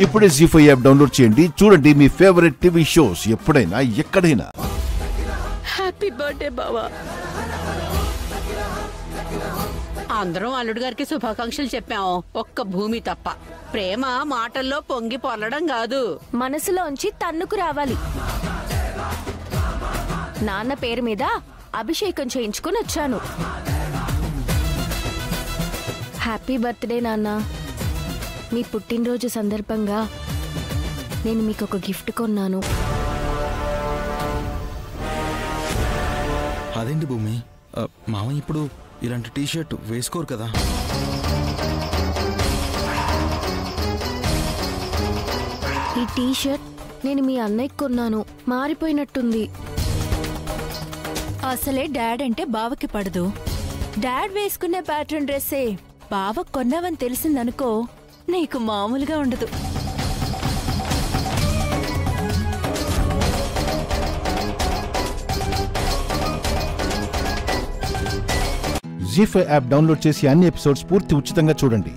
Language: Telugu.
ఇప్పుడే జీ5 యాప్ డౌన్లోడ్ చేయండి. చూడండి మీ ఫేవరెట్ టీవీ షోస్ ఎప్పుడైనా ఎక్కడైనా. హ్యాపీ బర్త్డే బావా. అందరం అల్లుడు గారికి శుభాకాంక్షలు చెప్పాం, ఒక్క భూమి తప్ప. ప్రేమ మాటల్లో పొంగి పొల్లడం కాదు, మనసులోంచి తన్నుకు రావాలి. నాన్న పేరు మీద అభిషేకం చేయించుకుని వచ్చాను. హ్యాపీ బర్త్డే నాన్న. మీ పుట్టినరోజు సందర్భంగా నేను మీకు ఒక గిఫ్ట్ కొన్నాను. అదేంటి భూమి, మామ ఇప్పుడు ఇలాంటి టీషర్ట్ వేసుకోరు కదా? ఈ టీషర్ట్ నేను మీ అన్నయ్యకి కొన్నాను, మారిపోయినట్టుంది. అసలే డాడ్ అంటే బావకి పడదు. డాడ్ వేసుకునే ప్యాటర్న్ డ్రెస్సే బావ కొన్నావని తెలిసిందనుకో, నీకు మామూలుగా ఉండదు. జీ5 యాప్ డౌన్లోడ్ చేసి అన్ని ఎపిసోడ్స్ పూర్తి ఉచితంగా చూడండి.